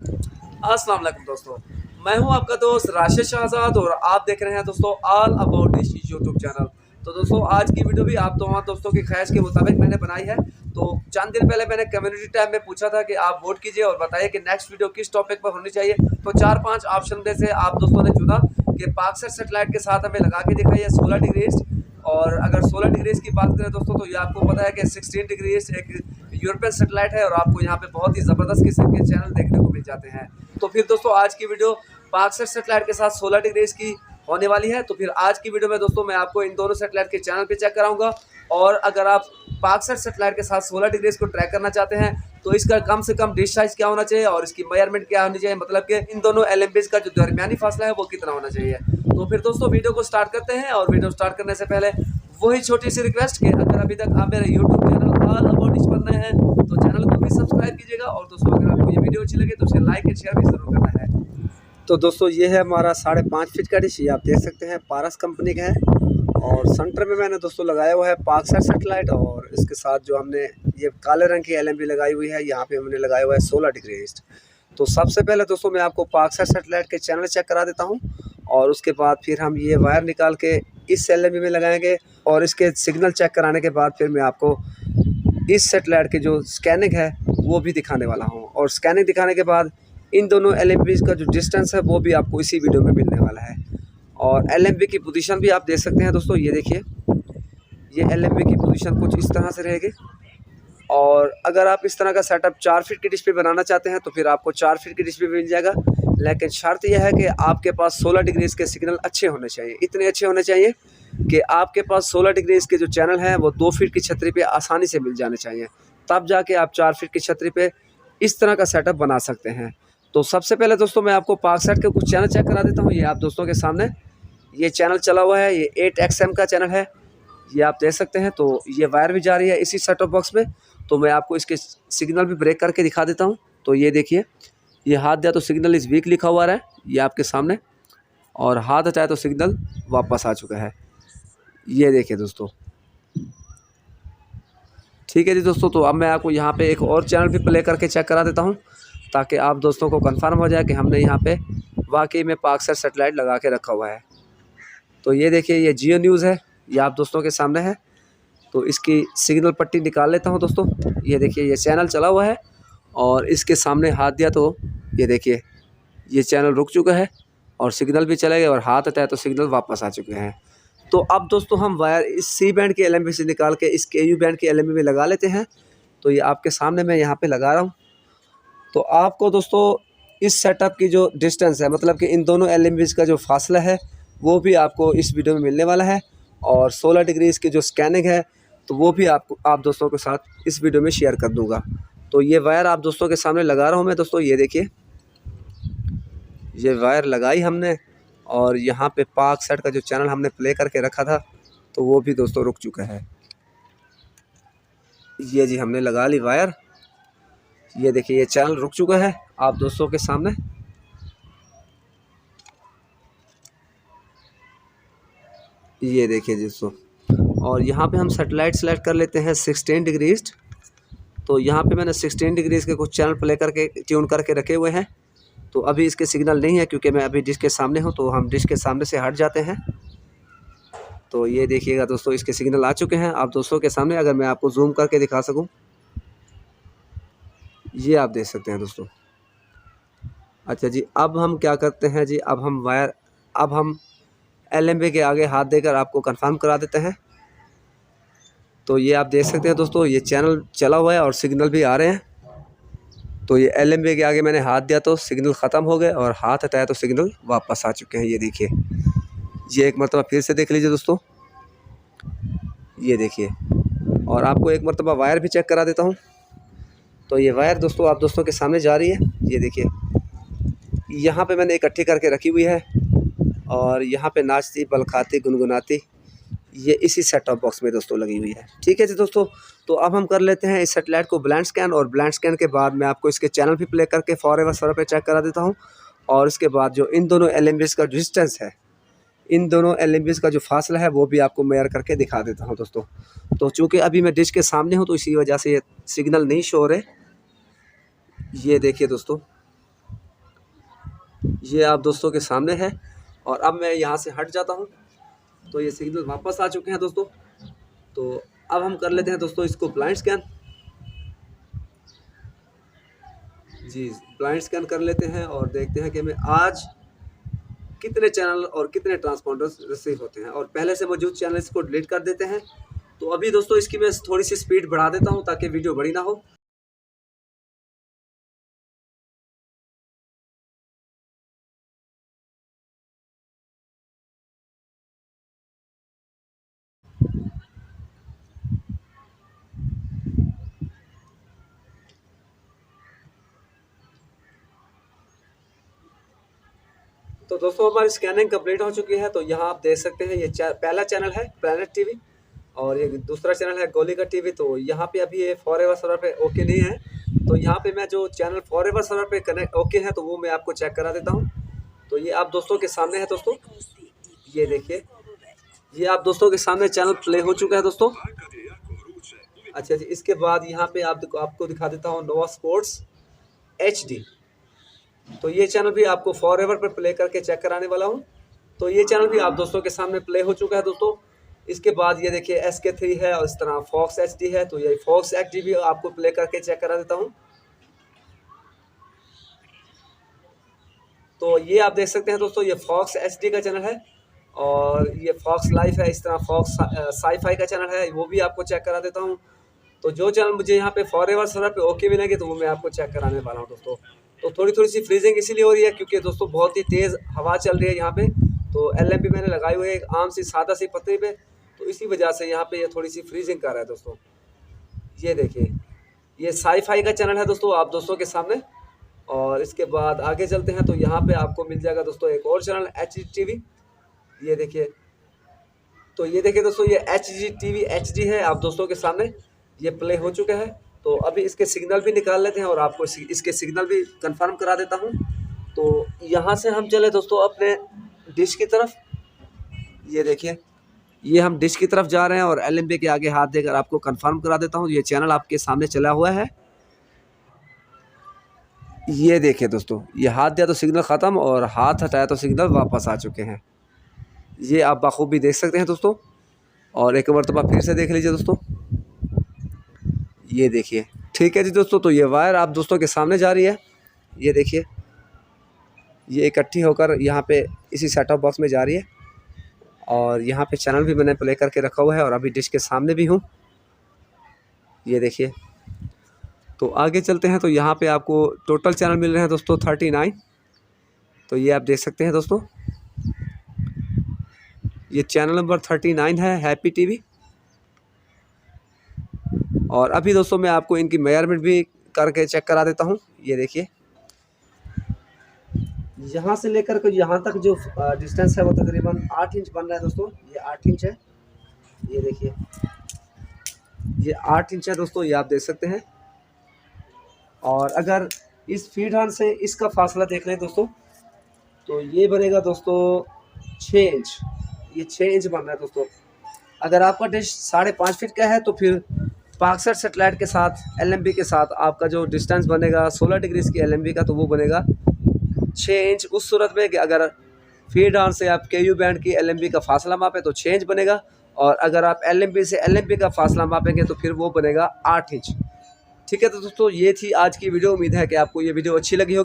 अस्सलाम वालेकुम दोस्तों, मैं हूं आपका दोस्त राशिद शहजाद और आप देख रहे हैं दोस्तों all about dish YouTube channel. तो दोस्तों आज की वीडियो भी आप दोस्तों की ख्वाहिश के मुताबिक मैंने बनाई है। तो चंद दिन पहले मैंने कम्युनिटी टैब में पूछा था कि आप वोट कीजिए और बताइए कि नेक्स्ट वीडियो किस टॉपिक पर होनी चाहिए। तो 4-5 ऑप्शन में से आप दोस्तों ने चुना कि पाक सेटेलाइट के साथ हमें लगा के दिखाइए 16 डिग्रीज। और अगर 16 डिग्रीज की बात करें दोस्तों तो ये आपको पता है कि 16 डिग्रीज एक यूरोपियन सेटेलाइट है और आपको यहाँ पे बहुत ही ज़बरदस्त किस्म के चैनल देखने को मिल जाते हैं। तो फिर दोस्तों आज की वीडियो पाक सेटेलाइट के साथ 16 डिग्रीज की होने वाली है। तो फिर आज की वीडियो में दोस्तों मैं आपको इन दोनों सेटेलाइट के चैनल पे चेक कराऊंगा। और अगर आप पाक सेटेलाइट के साथ 16 डिग्रीज को ट्रैक करना चाहते हैं तो इसका कम से कम डिश साइज क्या होना चाहिए और इसकी मेजरमेंट क्या होनी चाहिए, मतलब कि इन दोनों एलएमबीज का जो दरमियानी फासला है वो कितना होना चाहिए। तो फिर दोस्तों वीडियो को स्टार्ट करते हैं। और वीडियो स्टार्ट करने से पहले वही छोटी सी रिक्वेस्ट कि अगर अभी तक आप मेरे YouTube channel all about dish पर नए हैं तो चैनल को भी सब्सक्राइब कीजिएगा। और दोस्तों अगर आपको ये वीडियो अच्छी लगे तो उसे लाइक एंड शेयर भी जरूर करना है। तो दोस्तों ये है हमारा 5.5 फीट का डिश, ये आप देख सकते हैं पारस कंपनी का है। और सेंटर में मैंने दोस्तों लगाया हुआ है पाकसेट सेटेलाइट और इसके साथ जो हमने ये काले रंग की एलएमबी लगाई हुई है, यहाँ पे हमने लगाया हुआ है 16 डिग्री ईस्ट। तो सबसे पहले दोस्तों मैं आपको पाकसेट सेटेलाइट के चैनल चेक करा देता हूँ और उसके बाद फिर हम ये वायर निकाल के इस एलएमबी में लगाएंगे और इसके सिग्नल चेक कराने के बाद फिर मैं आपको इस सेटेलाइट की जो स्कैनिंग है वो भी दिखाने वाला हूँ। और स्कैनिंग दिखाने के बाद इन दोनों एलएमबीज का जो डिस्टेंस है वो भी आपको इसी वीडियो में मिलने वाला है। और एलएमबी की पोजीशन भी आप देख सकते हैं दोस्तों, ये देखिए ये एलएमबी की पोजीशन कुछ इस तरह से रहेगी। और अगर आप इस तरह का सेटअप 4 फीट की डिश पे बनाना चाहते हैं तो फिर आपको 4 फीट की डिश पे मिल जाएगा। लेकिन शर्त यह है कि आपके पास 16 डिग्रीज के सिग्नल अच्छे होने चाहिए, इतने अच्छे होने चाहिए कि आपके पास 16 डिग्रीज के जो चैनल हैं वो 2 फीट की छतरी पे आसानी से मिल जाने चाहिए। तब जाके आप 4 फीट की छतरी पे इस तरह का सेटअप बना सकते हैं। तो सबसे पहले दोस्तों मैं आपको पाकसेट के कुछ चैनल चेक करा देता हूँ। ये आप दोस्तों के सामने ये चैनल चला हुआ है, ये 8XM का चैनल है, ये आप देख सकते हैं। तो ये वायर भी जा रही है इसी सेटअप बॉक्स में। तो मैं आपको इसके सिग्नल भी ब्रेक करके दिखा देता हूँ। तो ये देखिए ये हाथ दिया तो सिग्नल इस वीक लिखा हुआ है, ये आपके सामने, और हाथ हटाया तो सिग्नल वापस आ चुका है, ये देखिए दोस्तों। ठीक है जी दोस्तों, तो अब मैं आपको यहाँ पे एक और चैनल भी प्ले करके चेक करा देता हूँ ताकि आप दोस्तों को कंफर्म हो जाए कि हमने यहाँ पे वाकई में पाकसेट सेटेलाइट लगा के रखा हुआ है। तो ये देखिए ये जियो न्यूज़ है, ये आप दोस्तों के सामने है। तो इसकी सिग्नल पट्टी निकाल लेता हूँ दोस्तों। ये देखिए ये चैनल चला हुआ है और इसके सामने हाथ दिया तो ये देखिए ये चैनल रुक चुका है और सिग्नल भी चले गए और हाथ हटाया तो सिग्नल वापस आ चुके हैं। तो अब दोस्तों हम वायर इस सी बैंड की एलएमबी से निकाल के इस केयू बैंड की एलएमबी में लगा लेते हैं। तो ये आपके सामने मैं यहाँ पे लगा रहा हूँ। तो आपको दोस्तों इस सेटअप की जो डिस्टेंस है, मतलब कि इन दोनों एलएमबीज का जो फासला है वो भी आपको इस वीडियो में मिलने वाला है। और 16 डिग्रीज की जो स्कैनिंग है तो वो भी आप दोस्तों के साथ इस वीडियो में शेयर कर दूँगा। तो ये वायर आप दोस्तों के सामने लगा रहा हूँ मैं दोस्तों, ये देखिए ये वायर लगाई हमने और यहाँ पे पाकसेट का जो चैनल हमने प्ले करके रखा था तो वो भी दोस्तों रुक चुका है। ये जी हमने लगा ली वायर, ये देखिए ये चैनल रुक चुका है आप दोस्तों के सामने। ये देखिए दोस्तों, और यहाँ पे हम सेटेलाइट सेलेक्ट कर लेते हैं 16 डिग्रीज। तो यहाँ पे मैंने 16 डिग्रीज के कुछ चैनल प्ले करके ट्यून करके रखे हुए हैं। तो अभी इसके सिग्नल नहीं है क्योंकि मैं अभी डिश के सामने हूँ, तो हम डिश के सामने से हट जाते हैं। तो ये देखिएगा दोस्तों इसके सिग्नल आ चुके हैं आप दोस्तों के सामने। अगर मैं आपको जूम करके दिखा सकूँ, ये आप देख सकते हैं दोस्तों। अच्छा जी, अब हम क्या करते हैं जी, अब हम एलएमबी के आगे हाथ देकर आपको कंफर्म करा देते हैं। तो ये आप देख सकते हैं दोस्तों ये चैनल चला हुआ है और सिग्नल भी आ रहे हैं। तो ये एलएमबी के आगे मैंने हाथ दिया तो सिग्नल ख़त्म हो गए और हाथ हटाया तो सिग्नल वापस आ चुके हैं। ये देखिए ये एक मरतबा फिर से देख लीजिए दोस्तों, ये देखिए। और आपको एक मरतबा वायर भी चेक करा देता हूँ। तो ये वायर दोस्तों आप दोस्तों के सामने जा रही है, ये देखिए यहाँ पे मैंने इकट्ठी करके रखी हुई है और यहाँ पे नाचती बलखाती गुनगुनाती ये इसी सेट टॉप बॉक्स में दोस्तों लगी हुई है। ठीक है जी दोस्तों, तो अब हम कर लेते हैं इस सेटेलाइट को ब्लाइंड स्कैन। और ब्लाइंड स्कैन के बाद मैं आपको इसके चैनल भी प्ले करके फॉरएवर सर्वर पे चेक करा देता हूँ। और इसके बाद जो इन दोनों एलएमबीज का डिस्टेंस है, इन दोनों एलएमबीज का जो फासला है वो भी आपको मेयर करके दिखा देता हूँ दोस्तों। तो चूँकि अभी मैं डिश के सामने हूँ तो इसी वजह से ये सिग्नल नहीं शो हो रहे। ये देखिए दोस्तों, ये आप दोस्तों के सामने है। और अब मैं यहाँ से हट जाता हूँ तो ये सिग्नल वापस आ चुके हैं दोस्तों। तो अब हम कर लेते हैं दोस्तों इसको ब्लाइंड स्कैन। जी, ब्लाइंड स्कैन कर लेते हैं और देखते हैं कि हमें आज कितने चैनल और कितने ट्रांसपॉन्डर्स रिसीव होते हैं। और पहले से मौजूद चैनल्स को डिलीट कर देते हैं। तो अभी दोस्तों इसकी मैं थोड़ी सी स्पीड बढ़ा देता हूँ ताकि वीडियो बड़ी ना हो। तो दोस्तों हमारी स्कैनिंग कंप्लीट हो चुकी है। तो यहाँ आप देख सकते हैं ये पहला चैनल है प्लैनेट टीवी और ये दूसरा चैनल है गोली का टीवी। तो यहाँ पे अभी ये फॉरएवर सर्वर पे ओके नहीं है। तो यहाँ पे मैं जो चैनल फॉरएवर सर्वर पे कनेक्ट ओके है तो वो मैं आपको चेक करा देता हूँ। तो ये आप दोस्तों के सामने है दोस्तों, ये देखिए, ये आप दोस्तों के सामने चैनल प्ले हो चुका है दोस्तों। अच्छा जी, इसके बाद यहाँ पे आपको दिखा देता हूँ नोवा स्पोर्ट्स HD। तो ये चैनल भी आपको फॉरएवर पर प्ले करके चेक कराने वाला हूँ। तो ये चैनल भी आप दोस्तों के सामने प्ले हो चुका है दोस्तों। इसके बाद ये देखिए SK3 है और इस तरह फॉक्स HD है। तो ये फॉक्स HD भी आपको प्ले करके चेक करा देता हूँ। तो ये आप देख सकते हैं दोस्तों, ये फॉक्स HD का चैनल है और ये फॉक्स लाइफ है। इस तरह फॉक्स साई-फाई का चैनल है, वो भी आपको चेक करा देता हूँ। तो जो चैनल मुझे यहाँ पे फॉरएवर सर्वर पे ओके मिलेंगे तो वो मैं आपको चेक कराने वाला हूँ दोस्तों। तो थोड़ी सी फ्रीजिंग इसीलिए हो रही है क्योंकि दोस्तों बहुत ही तेज़ हवा चल रही है यहाँ पे। तो LMP मैंने लगाई हुई है एक आम सी सादा सी पतरी पे, तो इसी वजह से यहाँ पे ये थोड़ी सी फ्रीजिंग कर रहा है दोस्तों। ये देखिए, ये साई-फाई का चैनल है दोस्तों आप दोस्तों के सामने। और इसके बाद आगे चलते हैं तो यहाँ पे आपको मिल जाएगा दोस्तों एक और चैनल HD TV। ये देखिए, तो ये देखिए दोस्तों, ये HD TV HD है आप दोस्तों के सामने, ये प्ले हो चुका है। तो अभी इसके सिग्नल भी निकाल लेते हैं और आपको इसके सिग्नल भी कंफर्म करा देता हूँ। तो यहाँ से हम चले दोस्तों अपने डिश की तरफ। ये देखिए, ये हम डिश की तरफ जा रहे हैं और LMP के आगे हाथ देकर आपको कंफर्म करा देता हूँ। ये चैनल आपके सामने चला हुआ है। ये देखिए दोस्तों, ये हाथ दिया तो सिग्नल ख़त्म और हाथ हटाया तो सिग्नल वापस आ चुके हैं। ये आप बखूबी देख सकते हैं दोस्तों। और एक मरतबा फिर से देख लीजिए दोस्तों, ये देखिए। ठीक है जी दोस्तों, तो ये वायर आप दोस्तों के सामने जा रही है। ये देखिए, ये इकट्ठी होकर यहाँ पे इसी सेट टॉप बॉक्स में जा रही है। और यहाँ पे चैनल भी मैंने प्ले करके रखा हुआ है और अभी डिश के सामने भी हूँ। ये देखिए, तो आगे चलते हैं तो यहाँ पे आपको टोटल चैनल मिल रहे हैं दोस्तों 39। तो ये आप देख सकते हैं दोस्तों, ये चैनल नंबर 39 है हैप्पी टीवी। और अभी दोस्तों मैं आपको इनकी मेजरमेंट भी करके चेक करा देता हूँ। ये देखिए, यहाँ से लेकर के यहाँ तक जो डिस्टेंस है वो तकरीबन 8 इंच बन रहा है दोस्तों। ये 8 इंच है, ये देखिए, ये 8 इंच है दोस्तों, ये आप देख सकते हैं। और अगर इस फीड हैंड से इसका फासला देख लें दोस्तों तो ये बनेगा दोस्तों 6 इंच। ये 6 इंच बन रहा है दोस्तों। अगर आपका डिश 5.5 फीट का है तो फिर पाकसेट सेटेलाइट के साथ LMP के साथ आपका जो डिस्टेंस बनेगा 16 डिग्री की LMP का, तो वो बनेगा 6 इंच। उस सूरत में कि अगर फीड हैंड से आप KU बैंड की LMP का फासला मापें तो 6 इंच बनेगा। और अगर आप LMP से LMP का फासला मापेंगे तो फिर वो बनेगा 8 इंच। ठीक है, तो दोस्तों ये थी आज की वीडियो। उम्मीद है कि आपको ये वीडियो अच्छी लगी हो।